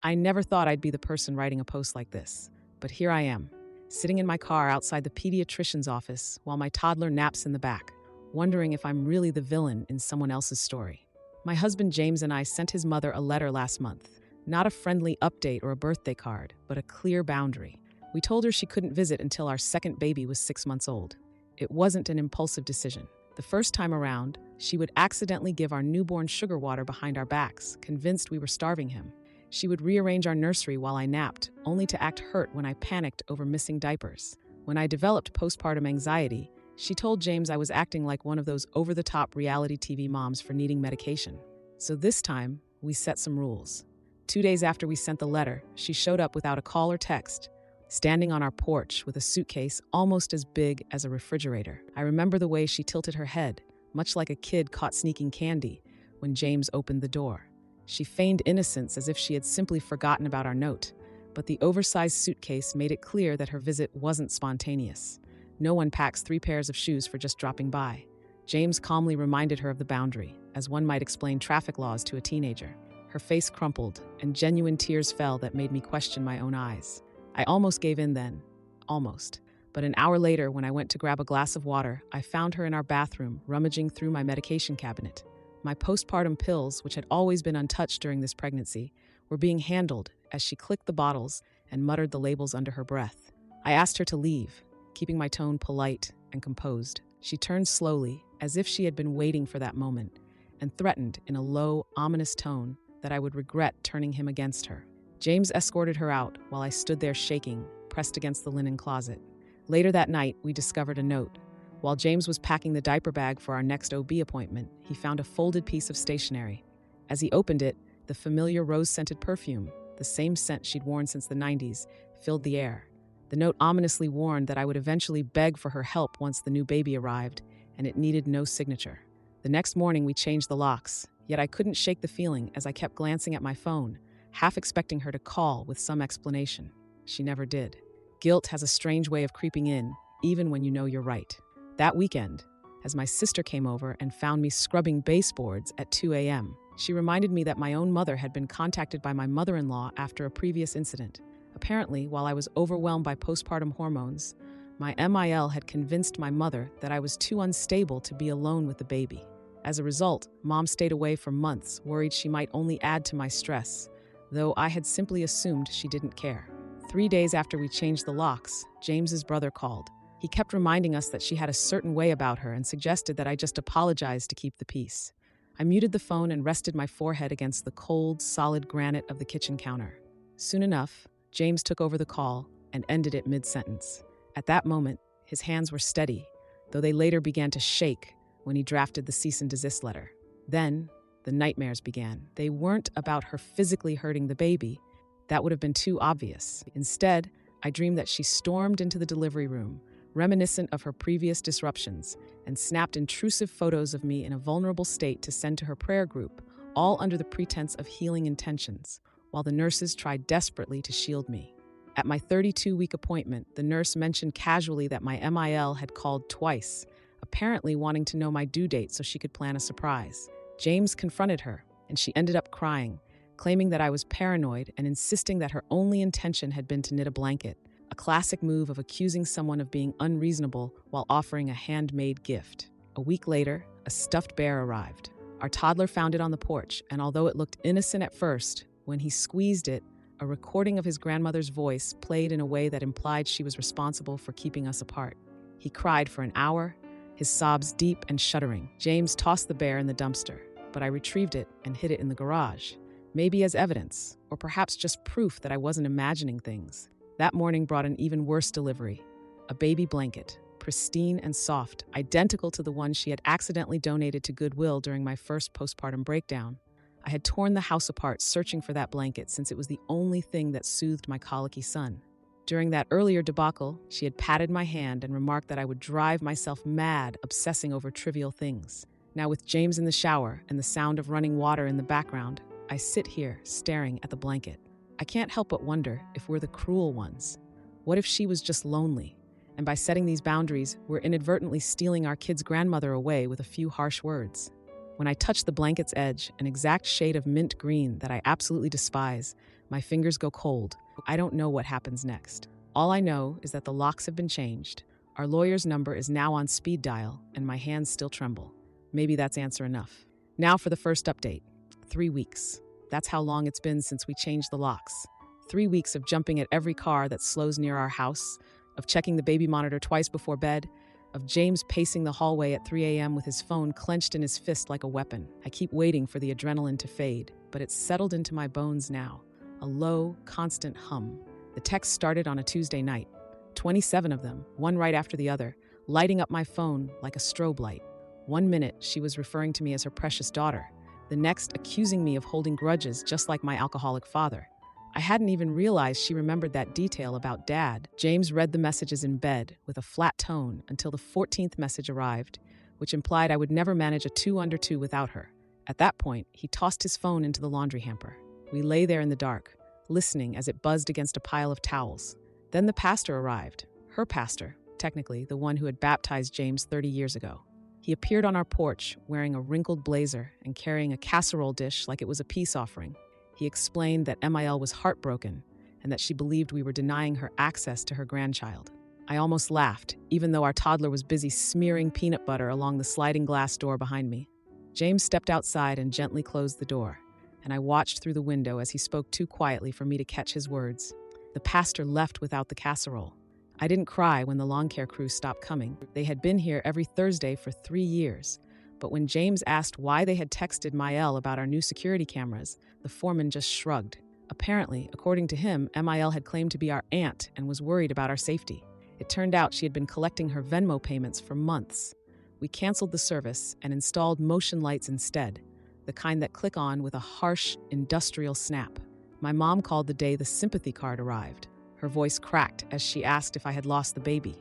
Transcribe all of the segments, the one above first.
I never thought I'd be the person writing a post like this, but here I am, sitting in my car outside the pediatrician's office while my toddler naps in the back, wondering if I'm really the villain in someone else's story. My husband James and I sent his mother a letter last month, not a friendly update or a birthday card, but a clear boundary. We told her she couldn't visit until our second baby was 6 months old. It wasn't an impulsive decision. The first time around, she would accidentally give our newborn sugar water behind our backs, convinced we were starving him. She would rearrange our nursery while I napped, only to act hurt when I panicked over missing diapers. When I developed postpartum anxiety, she told James I was acting like one of those over-the-top reality TV moms for needing medication. So this time, we set some rules. 2 days after we sent the letter, she showed up without a call or text, standing on our porch with a suitcase almost as big as a refrigerator. I remember the way she tilted her head, much like a kid caught sneaking candy, when James opened the door. She feigned innocence as if she had simply forgotten about our note, but the oversized suitcase made it clear that her visit wasn't spontaneous. No one packs 3 pairs of shoes for just dropping by. James calmly reminded her of the boundary, as one might explain traffic laws to a teenager. Her face crumpled, and genuine tears fell that made me question my own eyes. I almost gave in then. Almost. But an hour later, when I went to grab a glass of water, I found her in our bathroom, rummaging through my medication cabinet. My postpartum pills, which had always been untouched during this pregnancy, were being handled as she clicked the bottles and muttered the labels under her breath. I asked her to leave, keeping my tone polite and composed. She turned slowly, as if she had been waiting for that moment, and threatened in a low, ominous tone that I would regret turning him against her. James escorted her out while I stood there shaking, pressed against the linen closet. Later that night, we discovered a note. While James was packing the diaper bag for our next OB appointment, he found a folded piece of stationery. As he opened it, the familiar rose-scented perfume, the same scent she'd worn since the 90s, filled the air. The note ominously warned that I would eventually beg for her help once the new baby arrived, and it needed no signature. The next morning, we changed the locks, yet I couldn't shake the feeling as I kept glancing at my phone, half expecting her to call with some explanation. She never did. Guilt has a strange way of creeping in, even when you know you're right. That weekend, as my sister came over and found me scrubbing baseboards at 2 a.m., she reminded me that my own mother had been contacted by my mother-in-law after a previous incident. Apparently, while I was overwhelmed by postpartum hormones, my MIL had convinced my mother that I was too unstable to be alone with the baby. As a result, Mom stayed away for months, worried she might only add to my stress, though I had simply assumed she didn't care. 3 days after we changed the locks, James's brother called. He kept reminding us that she had a certain way about her and suggested that I just apologize to keep the peace. I muted the phone and rested my forehead against the cold, solid granite of the kitchen counter. Soon enough, James took over the call and ended it mid-sentence. At that moment, his hands were steady, though they later began to shake when he drafted the cease and desist letter. Then, the nightmares began. They weren't about her physically hurting the baby. That would have been too obvious. Instead, I dreamed that she stormed into the delivery room, reminiscent of her previous disruptions, and snapped intrusive photos of me in a vulnerable state to send to her prayer group, all under the pretense of healing intentions, while the nurses tried desperately to shield me. At my 32-week appointment, the nurse mentioned casually that my MIL had called twice, apparently wanting to know my due date so she could plan a surprise. James confronted her, and she ended up crying, claiming that I was paranoid and insisting that her only intention had been to knit a blanket, a classic move of accusing someone of being unreasonable while offering a handmade gift. A week later, a stuffed bear arrived. Our toddler found it on the porch, and although it looked innocent at first, when he squeezed it, a recording of his grandmother's voice played in a way that implied she was responsible for keeping us apart. He cried for an hour, his sobs deep and shuddering. James tossed the bear in the dumpster, but I retrieved it and hid it in the garage, maybe as evidence, or perhaps just proof that I wasn't imagining things. That morning brought an even worse delivery, a baby blanket, pristine and soft, identical to the one she had accidentally donated to Goodwill during my first postpartum breakdown. I had torn the house apart searching for that blanket since it was the only thing that soothed my colicky son. During that earlier debacle, she had patted my hand and remarked that I would drive myself mad obsessing over trivial things. Now, with James in the shower and the sound of running water in the background, I sit here staring at the blanket. I can't help but wonder if we're the cruel ones. What if she was just lonely, and by setting these boundaries, we're inadvertently stealing our kid's grandmother away with a few harsh words? When I touched the blanket's edge, an exact shade of mint green that I absolutely despise, My fingers go cold. I don't know what happens next. All I know is that the locks have been changed. Our lawyer's number is now on speed dial, and my hands still tremble. Maybe that's answer enough. Now for the first update. 3 weeks. That's how long it's been since we changed the locks. 3 weeks of jumping at every car that slows near our house, of checking the baby monitor twice before bed, of James pacing the hallway at 3 a.m. with his phone clenched in his fist like a weapon. I keep waiting for the adrenaline to fade, but it's settled into my bones now. A low, constant hum. The texts started on a Tuesday night. 27 of them, one right after the other, lighting up my phone like a strobe light. 1 minute, she was referring to me as her precious daughter. The next, accusing me of holding grudges just like my alcoholic father. I hadn't even realized she remembered that detail about Dad. James read the messages in bed with a flat tone until the 14th message arrived, which implied I would never manage a 2 under 2 without her. At that point, he tossed his phone into the laundry hamper. We lay there in the dark, listening as it buzzed against a pile of towels. Then the pastor arrived. Her pastor, technically the one who had baptized James 30 years ago. He appeared on our porch wearing a wrinkled blazer and carrying a casserole dish like it was a peace offering. He explained that MIL was heartbroken and that she believed we were denying her access to her grandchild. I almost laughed, even though our toddler was busy smearing peanut butter along the sliding glass door behind me. James stepped outside and gently closed the door, and I watched through the window as he spoke too quietly for me to catch his words. The pastor left without the casserole. I didn't cry when the lawn care crew stopped coming. They had been here every Thursday for 3 years. But when James asked why they had texted Mael about our new security cameras, the foreman just shrugged. Apparently, according to him, MIL had claimed to be our aunt and was worried about our safety. It turned out she had been collecting her Venmo payments for months. We canceled the service and installed motion lights instead, the kind that click on with a harsh, industrial snap. My mom called the day the sympathy card arrived. Her voice cracked as she asked if I had lost the baby.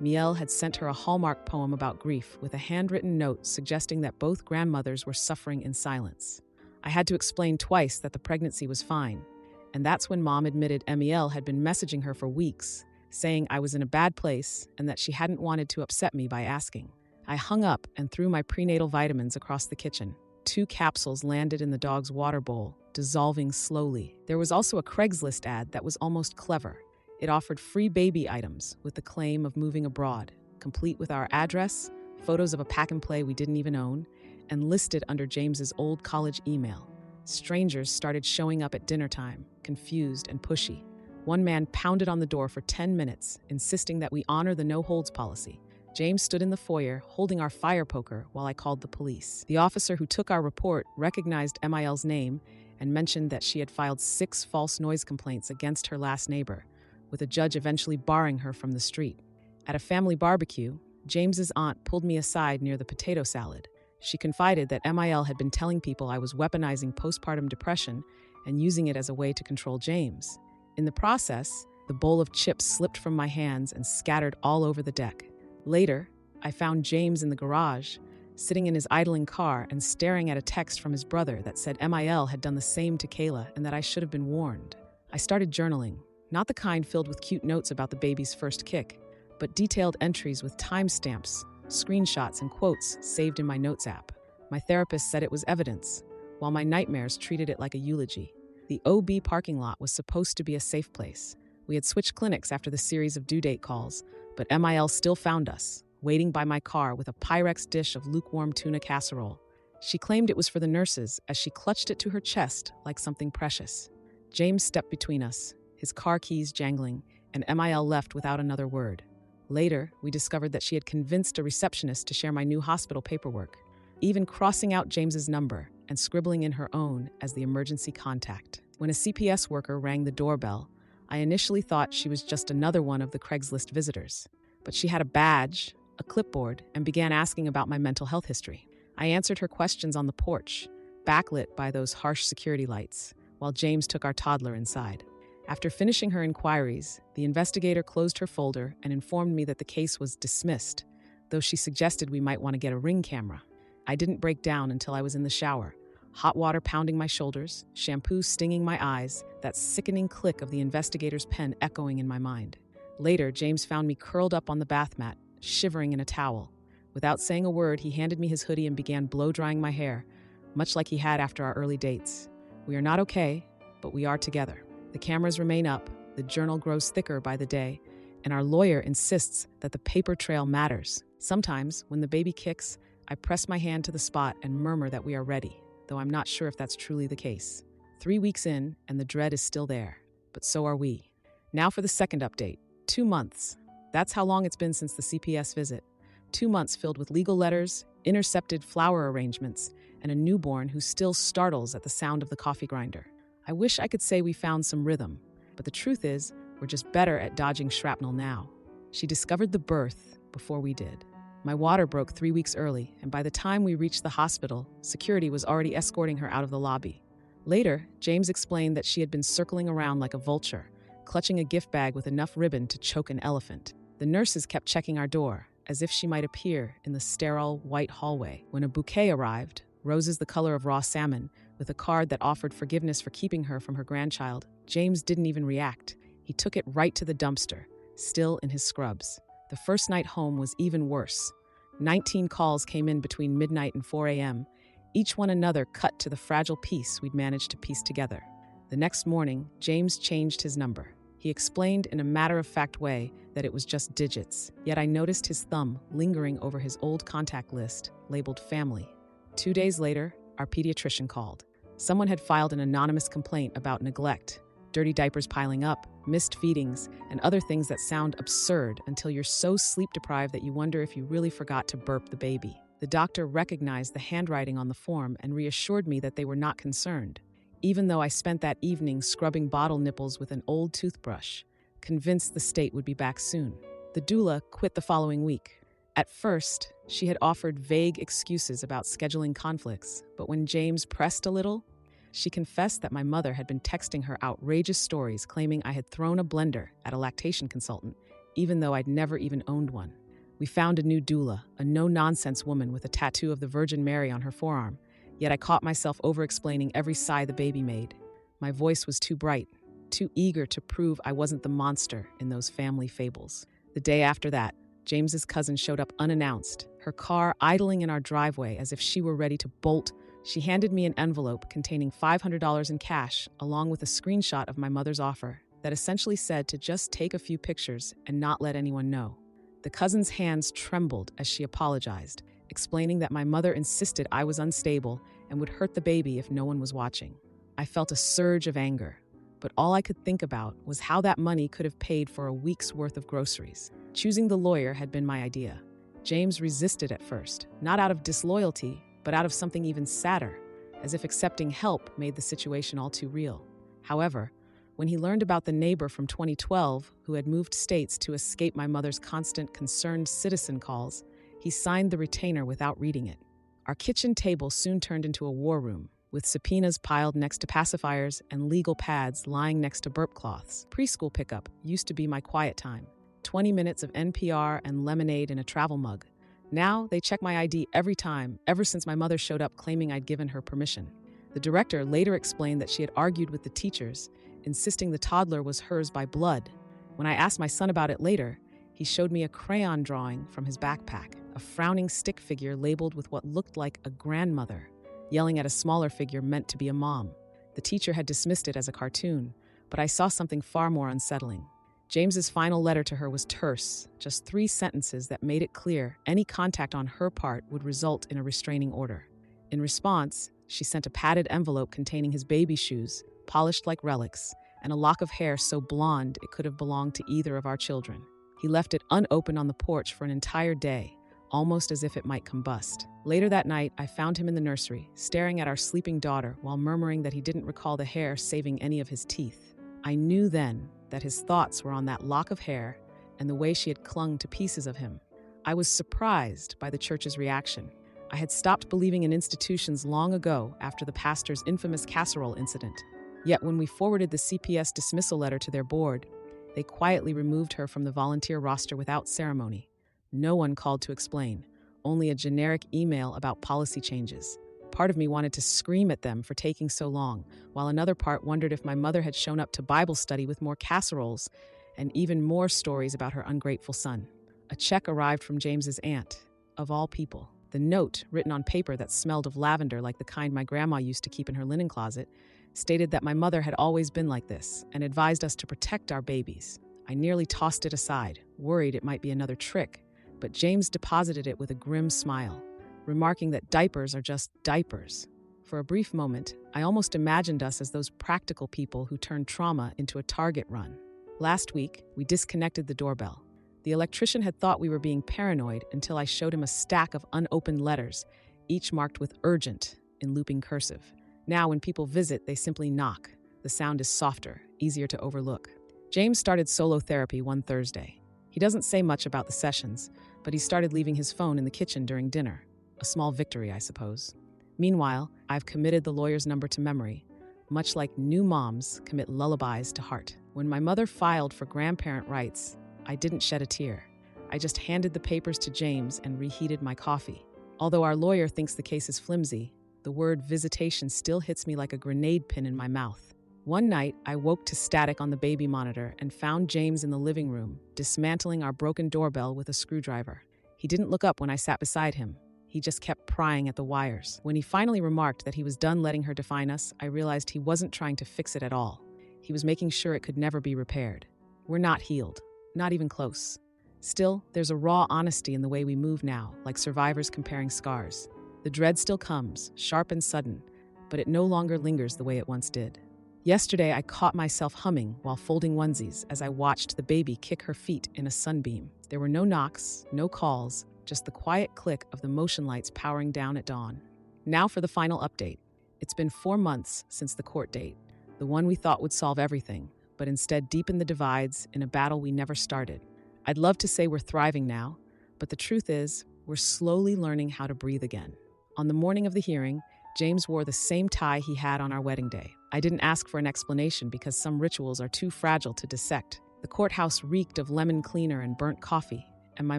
Miel had sent her a Hallmark poem about grief with a handwritten note suggesting that both grandmothers were suffering in silence. I had to explain twice that the pregnancy was fine, and that's when Mom admitted Miel had been messaging her for weeks, saying I was in a bad place and that she hadn't wanted to upset me by asking. I hung up and threw my prenatal vitamins across the kitchen. 2 capsules landed in the dog's water bowl, dissolving slowly. There was also a Craigslist ad that was almost clever. It offered free baby items with the claim of moving abroad, complete with our address, photos of a pack-and-play we didn't even own, and listed under James's old college email. Strangers started showing up at dinner time, confused and pushy. One man pounded on the door for 10 minutes, insisting that we honor the no-holds policy. James stood in the foyer, holding our fire poker while I called the police. The officer who took our report recognized MIL's name and mentioned that she had filed 6 false noise complaints against her last neighbor, with a judge eventually barring her from the street. At a family barbecue, James's aunt pulled me aside near the potato salad. She confided that MIL had been telling people I was weaponizing postpartum depression and using it as a way to control James. In the process, the bowl of chips slipped from my hands and scattered all over the deck. Later, I found James in the garage, sitting in his idling car and staring at a text from his brother that said MIL had done the same to Kayla and that I should have been warned. I started journaling, not the kind filled with cute notes about the baby's first kick, but detailed entries with timestamps, screenshots, and quotes saved in my notes app. My therapist said it was evidence, while my nightmares treated it like a eulogy. The OB parking lot was supposed to be a safe place. We had switched clinics after the series of due date calls, but MIL still found us, waiting by my car with a Pyrex dish of lukewarm tuna casserole. She claimed it was for the nurses as she clutched it to her chest like something precious. James stepped between us, his car keys jangling, and MIL left without another word. Later, we discovered that she had convinced a receptionist to share my new hospital paperwork, even crossing out James's number and scribbling in her own as the emergency contact. When a CPS worker rang the doorbell, I initially thought she was just another one of the Craigslist visitors. But she had a badge, a clipboard, and began asking about my mental health history. I answered her questions on the porch, backlit by those harsh security lights, while James took our toddler inside. After finishing her inquiries, the investigator closed her folder and informed me that the case was dismissed, though she suggested we might want to get a Ring camera. I didn't break down until I was in the shower, hot water pounding my shoulders, shampoo stinging my eyes, that sickening click of the investigator's pen echoing in my mind. Later, James found me curled up on the bath mat, shivering in a towel. Without saying a word, he handed me his hoodie and began blow-drying my hair, much like he had after our early dates. We are not okay, but we are together. The cameras remain up, the journal grows thicker by the day, and our lawyer insists that the paper trail matters. Sometimes, when the baby kicks, I press my hand to the spot and murmur that we are ready, though I'm not sure if that's truly the case. 3 weeks in, and the dread is still there, but so are we. Now for the second update. 2 months. That's how long it's been since the CPS visit. 2 months filled with legal letters, intercepted flower arrangements, and a newborn who still startles at the sound of the coffee grinder. I wish I could say we found some rhythm, but the truth is, we're just better at dodging shrapnel now. She discovered the birth before we did. My water broke 3 weeks early, and by the time we reached the hospital, security was already escorting her out of the lobby. Later, James explained that she had been circling around like a vulture, clutching a gift bag with enough ribbon to choke an elephant. The nurses kept checking our door, as if she might appear in the sterile, white hallway. When a bouquet arrived, roses the color of raw salmon, with a card that offered forgiveness for keeping her from her grandchild, James didn't even react. He took it right to the dumpster, still in his scrubs. The first night home was even worse. 19 calls came in between midnight and 4 a.m., each one another cut to the fragile piece we'd managed to piece together. The next morning, James changed his number. He explained in a matter-of-fact way that it was just digits, yet I noticed his thumb lingering over his old contact list, labeled family. 2 days later, our pediatrician called. Someone had filed an anonymous complaint about neglect, dirty diapers piling up, missed feedings, and other things that sound absurd until you're so sleep-deprived that you wonder if you really forgot to burp the baby. The doctor recognized the handwriting on the form and reassured me that they were not concerned, even though I spent that evening scrubbing bottle nipples with an old toothbrush, convinced the state would be back soon. The doula quit the following week. At first, she had offered vague excuses about scheduling conflicts, but when James pressed a little, she confessed that my mother had been texting her outrageous stories claiming I had thrown a blender at a lactation consultant, even though I'd never even owned one. We found a new doula, a no-nonsense woman with a tattoo of the Virgin Mary on her forearm, yet I caught myself over-explaining every sigh the baby made. My voice was too bright, too eager to prove I wasn't the monster in those family fables. The day after that, James's cousin showed up unannounced, her car idling in our driveway as if she were ready to bolt. She handed me an envelope containing $500 in cash, along with a screenshot of my mother's offer that essentially said to just take a few pictures and not let anyone know. The cousin's hands trembled as she apologized, explaining that my mother insisted I was unstable and would hurt the baby if no one was watching. I felt a surge of anger, but all I could think about was how that money could have paid for a week's worth of groceries. Choosing the lawyer had been my idea. James resisted at first, not out of disloyalty, but out of something even sadder, as if accepting help made the situation all too real. However, when he learned about the neighbor from 2012 who had moved states to escape my mother's constant concerned citizen calls, he signed the retainer without reading it. Our kitchen table soon turned into a war room, with subpoenas piled next to pacifiers and legal pads lying next to burp cloths. Preschool pickup used to be my quiet time. 20 minutes of NPR and lemonade in a travel mug. Now they check my ID every time, ever since my mother showed up claiming I'd given her permission. The director later explained that she had argued with the teachers, insisting the toddler was hers by blood. When I asked my son about it later, he showed me a crayon drawing from his backpack, a frowning stick figure labeled with what looked like a grandmother, yelling at a smaller figure meant to be a mom. The teacher had dismissed it as a cartoon, but I saw something far more unsettling. James's final letter to her was terse, just 3 sentences that made it clear any contact on her part would result in a restraining order. In response, she sent a padded envelope containing his baby shoes, polished like relics, and a lock of hair so blonde it could have belonged to either of our children. He left it unopened on the porch for an entire day, almost as if it might combust. Later that night, I found him in the nursery, staring at our sleeping daughter while murmuring that he didn't recall the hair saving any of his teeth. I knew then that his thoughts were on that lock of hair and the way she had clung to pieces of him. I was surprised by the church's reaction. I had stopped believing in institutions long ago after the pastor's infamous casserole incident. Yet when we forwarded the CPS dismissal letter to their board, they quietly removed her from the volunteer roster without ceremony. No one called to explain, only a generic email about policy changes. Part of me wanted to scream at them for taking so long, while another part wondered if my mother had shown up to Bible study with more casseroles and even more stories about her ungrateful son. A check arrived from James's aunt, of all people. The note, written on paper that smelled of lavender like the kind my grandma used to keep in her linen closet, stated that my mother had always been like this and advised us to protect our babies. I nearly tossed it aside, worried it might be another trick, but James deposited it with a grim smile, remarking that diapers are just diapers. For a brief moment, I almost imagined us as those practical people who turned trauma into a target run. Last week, we disconnected the doorbell. The electrician had thought we were being paranoid until I showed him a stack of unopened letters, each marked with urgent in looping cursive. Now, when people visit, they simply knock. The sound is softer, easier to overlook. James started solo therapy one Thursday. He doesn't say much about the sessions, but he started leaving his phone in the kitchen during dinner. A small victory, I suppose. Meanwhile, I've committed the lawyer's number to memory, much like new moms commit lullabies to heart. When my mother filed for grandparent rights, I didn't shed a tear. I just handed the papers to James and reheated my coffee. Although our lawyer thinks the case is flimsy, the word visitation still hits me like a grenade pin in my mouth. One night, I woke to static on the baby monitor and found James in the living room, dismantling our broken doorbell with a screwdriver. He didn't look up when I sat beside him. He just kept prying at the wires. When he finally remarked that he was done letting her define us, I realized he wasn't trying to fix it at all. He was making sure it could never be repaired. We're not healed, not even close. Still, there's a raw honesty in the way we move now, like survivors comparing scars. The dread still comes, sharp and sudden, but it no longer lingers the way it once did. Yesterday, I caught myself humming while folding onesies as I watched the baby kick her feet in a sunbeam. There were no knocks, no calls, just the quiet click of the motion lights powering down at dawn. Now for the final update. It's been 4 months since the court date, the one we thought would solve everything, but instead deepen the divides in a battle we never started. I'd love to say we're thriving now, but the truth is, we're slowly learning how to breathe again. On the morning of the hearing, James wore the same tie he had on our wedding day. I didn't ask for an explanation because some rituals are too fragile to dissect. The courthouse reeked of lemon cleaner and burnt coffee, and my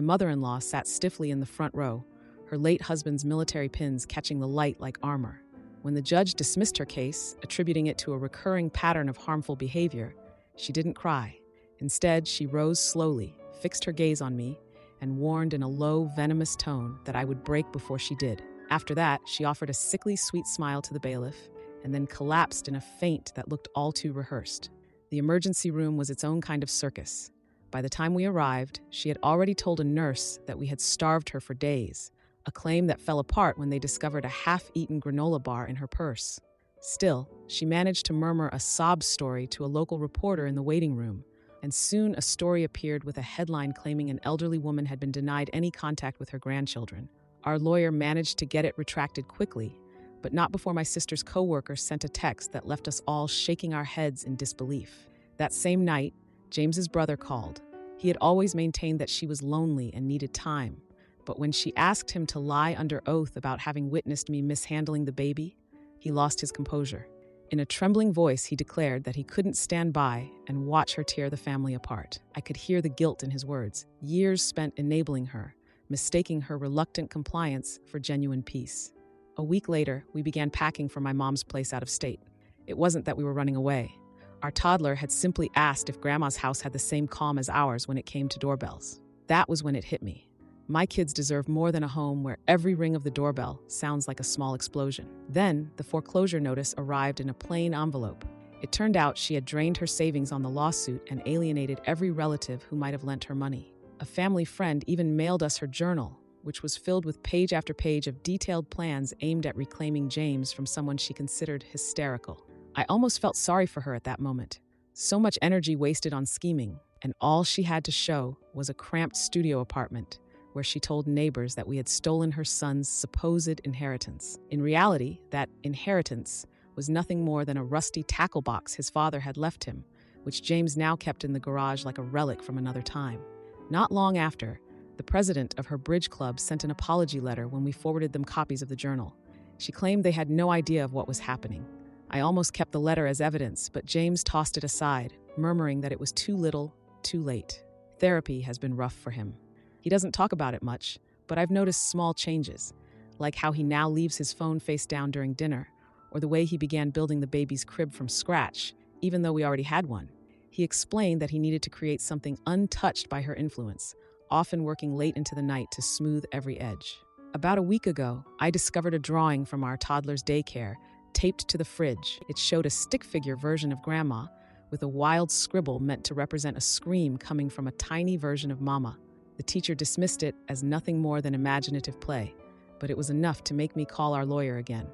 mother-in-law sat stiffly in the front row, her late husband's military pins catching the light like armor. When the judge dismissed her case, attributing it to a recurring pattern of harmful behavior, she didn't cry. Instead, she rose slowly, fixed her gaze on me, and warned in a low, venomous tone that I would break before she did. After that, she offered a sickly sweet smile to the bailiff, and then collapsed in a faint that looked all too rehearsed. The emergency room was its own kind of circus. By the time we arrived, she had already told a nurse that we had starved her for days, a claim that fell apart when they discovered a half-eaten granola bar in her purse. Still, she managed to murmur a sob story to a local reporter in the waiting room, and soon a story appeared with a headline claiming an elderly woman had been denied any contact with her grandchildren. Our lawyer managed to get it retracted quickly, but not before my sister's coworker sent a text that left us all shaking our heads in disbelief. That same night, James's brother called. He had always maintained that she was lonely and needed time, but when she asked him to lie under oath about having witnessed me mishandling the baby, he lost his composure. In a trembling voice, he declared that he couldn't stand by and watch her tear the family apart. I could hear the guilt in his words, years spent enabling her, mistaking her reluctant compliance for genuine peace. A week later, we began packing for my mom's place out of state. It wasn't that we were running away. Our toddler had simply asked if Grandma's house had the same calm as ours when it came to doorbells. That was when it hit me. My kids deserve more than a home where every ring of the doorbell sounds like a small explosion. Then, the foreclosure notice arrived in a plain envelope. It turned out she had drained her savings on the lawsuit and alienated every relative who might have lent her money. A family friend even mailed us her journal, which was filled with page after page of detailed plans aimed at reclaiming James from someone she considered hysterical. I almost felt sorry for her at that moment. So much energy wasted on scheming, and all she had to show was a cramped studio apartment where she told neighbors that we had stolen her son's supposed inheritance. In reality, that inheritance was nothing more than a rusty tackle box his father had left him, which James now kept in the garage like a relic from another time. Not long after, the president of her bridge club sent an apology letter when we forwarded them copies of the journal. She claimed they had no idea of what was happening. I almost kept the letter as evidence, but James tossed it aside, murmuring that it was too little, too late. Therapy has been rough for him. He doesn't talk about it much, but I've noticed small changes, like how he now leaves his phone face down during dinner, or the way he began building the baby's crib from scratch, even though we already had one. He explained that he needed to create something untouched by her influence, often working late into the night to smooth every edge. About a week ago, I discovered a drawing from our toddler's daycare taped to the fridge. It showed a stick figure version of Grandma with a wild scribble meant to represent a scream coming from a tiny version of Mama. The teacher dismissed it as nothing more than imaginative play, but it was enough to make me call our lawyer again.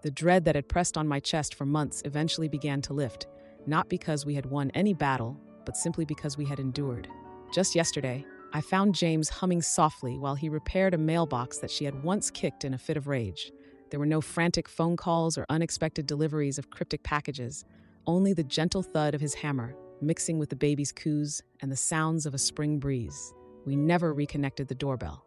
The dread that had pressed on my chest for months eventually began to lift, not because we had won any battle, but simply because we had endured. Just yesterday, I found James humming softly while he repaired a mailbox that she had once kicked in a fit of rage. There were no frantic phone calls or unexpected deliveries of cryptic packages, only the gentle thud of his hammer, mixing with the baby's coos and the sounds of a spring breeze. We never reconnected the doorbell.